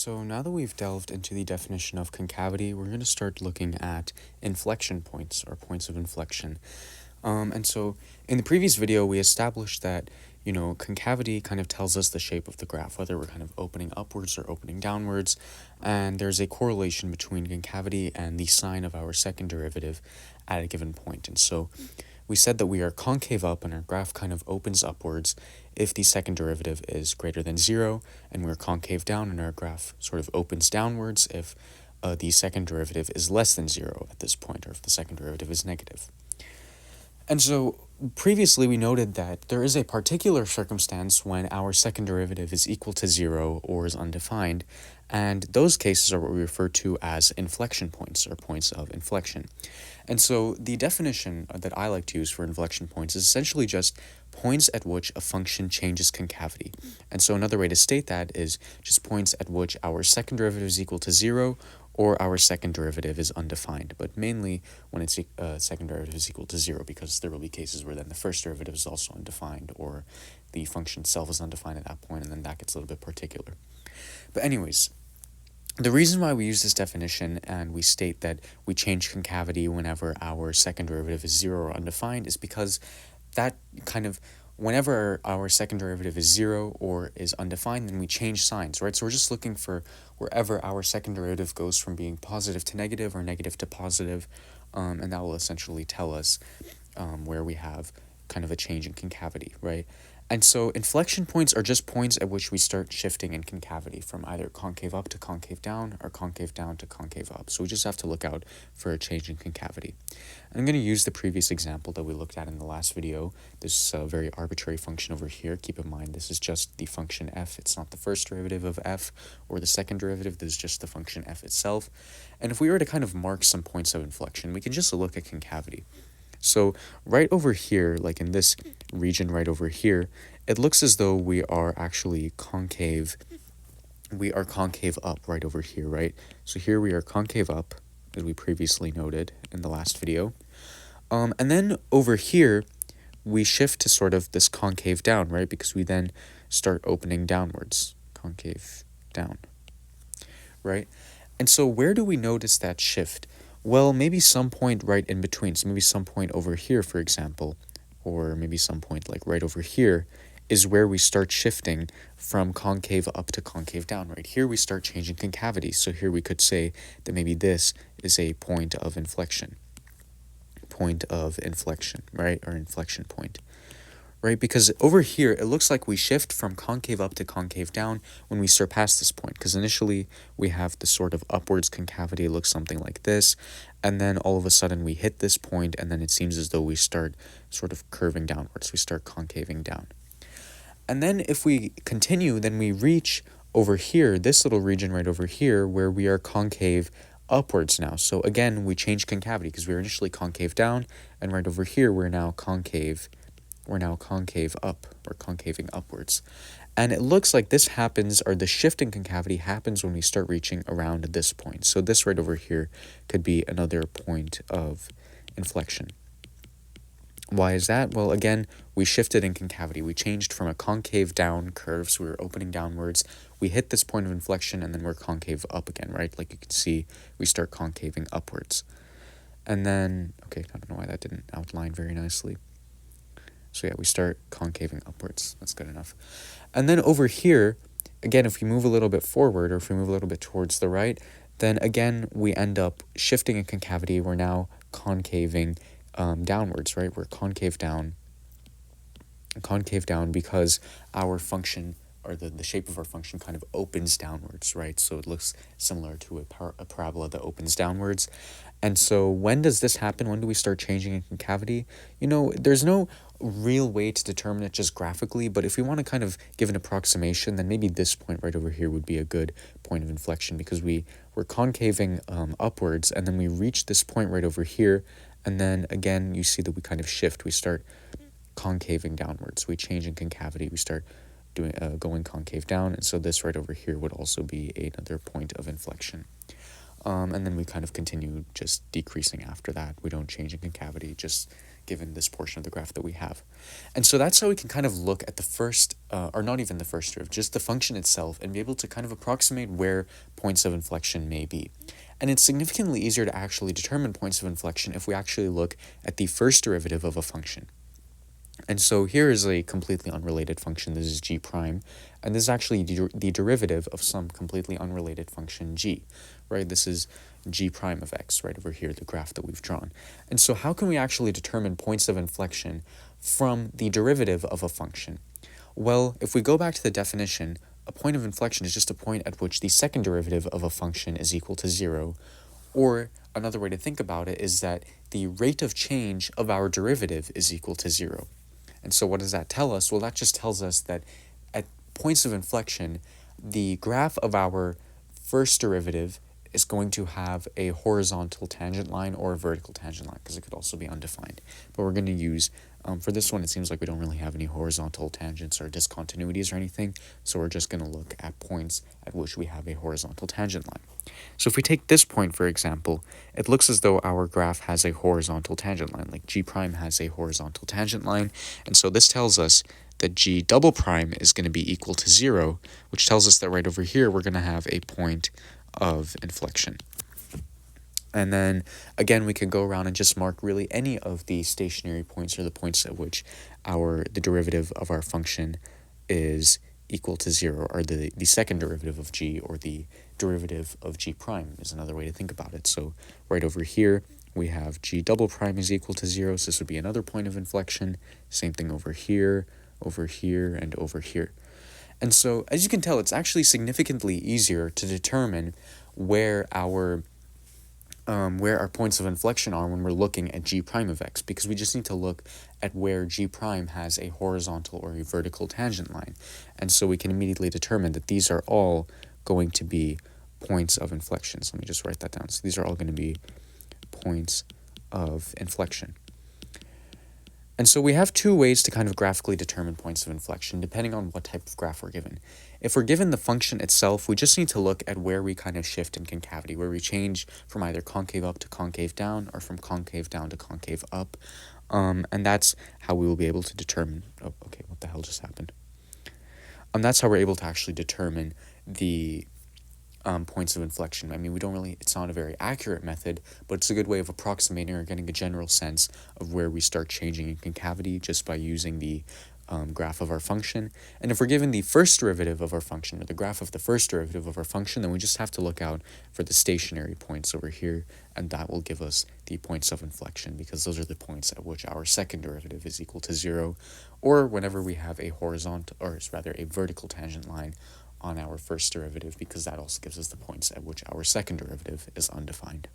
So now that we've delved into the definition of concavity, we're going to start looking at inflection points, or points of inflection. And so in the previous video, we established that, concavity kind of tells us the shape of the graph, whether we're kind of opening upwards or opening downwards, and there's a correlation between concavity and the sign of our second derivative at a given point. And so we said that we are concave up and our graph kind of opens upwards if the second derivative is greater than 0, and we're concave down and our graph sort of opens downwards if the second derivative is less than 0 at this point, or if the second derivative is negative. And so previously we noted that there is a particular circumstance when our second derivative is equal to 0 or is undefined, and those cases are what we refer to as inflection points, or points of inflection. And so the definition that I like to use for inflection points is essentially just points at which a function changes concavity. And so another way to state that is just points at which our second derivative is equal to 0 or our second derivative is undefined, but mainly when its second derivative is equal to 0, because there will be cases where then the first derivative is also undefined, or the function itself is undefined at that point, and then that gets a little bit particular. But anyways, the reason why we use this definition and we state that we change concavity whenever our second derivative is 0 or undefined is because that kind of, whenever our second derivative is 0 or is undefined, then we change signs, right? So we're just looking for wherever our second derivative goes from being positive to negative or negative to positive, and that will essentially tell us where we have kind of a change in concavity, right? And so inflection points are just points at which we start shifting in concavity from either concave up to concave down or concave down to concave up. So we just have to look out for a change in concavity. And I'm going to use the previous example that we looked at in the last video, this very arbitrary function over here. Keep in mind, this is just the function f. It's not the first derivative of f or the second derivative. This is just the function f itself. And if we were to kind of mark some points of inflection, we can just look at concavity. So right over here, like in this region right over here, it looks as though we are actually concave. We are concave up right over here, right? So here we are concave up, as we previously noted in the last video. And then over here, we shift to sort of this concave down, right? Because we then start opening downwards, concave down, right? And so where do we notice that shift? Well, maybe some point right in between. So maybe some point over here, for example, or maybe some point like right over here is where we start shifting from concave up to concave down, right? Here we start changing concavity. So here we could say that maybe this is a point of inflection, right? Or inflection point, right? Because over here, it looks like we shift from concave up to concave down when we surpass this point, because initially we have the sort of upwards concavity, looks something like this, and then all of a sudden we hit this point, and then it seems as though we start sort of curving downwards, we start concaving down. And then if we continue, then we reach over here, this little region right over here, where we are concave upwards now. So again, we change concavity because we were initially concave down, and right over here we're now concave up, or concaving upwards. And it looks like this happens, or the shift in concavity happens when we start reaching around this point. So this right over here could be another point of inflection. Why is that? Well, again, we shifted in concavity. We changed from a concave down curve, so we were opening downwards. We hit this point of inflection, and then we're concave up again, right? Like you can see, we start concaving upwards. And then, okay, I don't know why that didn't outline very nicely. So yeah, we start concaving upwards. That's good enough. And then over here, again, if we move a little bit forward, or if we move a little bit towards the right, then again, we end up shifting in concavity. We're now concaving downwards, right? We're concave down because our function, or the shape of our function, kind of opens downwards, right? So it looks similar to a parabola that opens downwards. And so when does this happen? When do we start changing in concavity? There's no real way to determine it just graphically, but if we want to kind of give an approximation, then maybe this point right over here would be a good point of inflection, because we're concaving upwards, and then we reach this point right over here, and then again, you see that we kind of shift. We start concaving downwards. We change in concavity. We start going concave down, and so this right over here would also be another point of inflection. And then we kind of continue just decreasing after that. We don't change in concavity, just given this portion of the graph that we have. And so that's how we can kind of look at the first, or not even the first derivative, just the function itself, and be able to kind of approximate where points of inflection may be. And it's significantly easier to actually determine points of inflection if we actually look at the first derivative of a function. And so here is a completely unrelated function. This is g prime, and this is actually the derivative of some completely unrelated function g, right? This is g prime of x, right over here, the graph that we've drawn. And so how can we actually determine points of inflection from the derivative of a function? Well, if we go back to the definition, a point of inflection is just a point at which the second derivative of a function is equal to 0, or another way to think about it is that the rate of change of our derivative is equal to 0. And so what does that tell us? Well, that just tells us that at points of inflection, the graph of our first derivative is going to have a horizontal tangent line or a vertical tangent line, because it could also be undefined. But we're going to use, for this one, it seems like we don't really have any horizontal tangents or discontinuities or anything, so we're just going to look at points at which we have a horizontal tangent line. So if we take this point, for example, it looks as though our graph has a horizontal tangent line, like g prime has a horizontal tangent line, and so this tells us that g double prime is going to be equal to 0, which tells us that right over here we're going to have a point of inflection. And then again, we can go around and just mark really any of the stationary points, or the points at which the derivative of our function is equal to 0, or the second derivative of g, or the derivative of g prime is another way to think about it. So right over here we have g double prime is equal to 0, so this would be another point of inflection. Same thing over here, and over here. And so, as you can tell, it's actually significantly easier to determine where our points of inflection are when we're looking at g prime of x, because we just need to look at where g prime has a horizontal or a vertical tangent line. And so we can immediately determine that these are all going to be points of inflection. So let me just write that down. So these are all going to be points of inflection. And so we have two ways to kind of graphically determine points of inflection, depending on what type of graph we're given. If we're given the function itself, we just need to look at where we kind of shift in concavity, where we change from either concave up to concave down, or from concave down to concave up. And that's how we will be able to determine, oh, okay, what the hell just happened? That's how we're able to actually determine the points of inflection. I mean, it's not a very accurate method, but it's a good way of approximating or getting a general sense of where we start changing in concavity just by using the graph of our function. And if we're given the first derivative of our function, or the graph of the first derivative of our function, then we just have to look out for the stationary points over here, and that will give us the points of inflection, because those are the points at which our second derivative is equal to 0, or whenever we have a horizontal, or rather a vertical tangent line on our first derivative, because that also gives us the points at which our second derivative is undefined.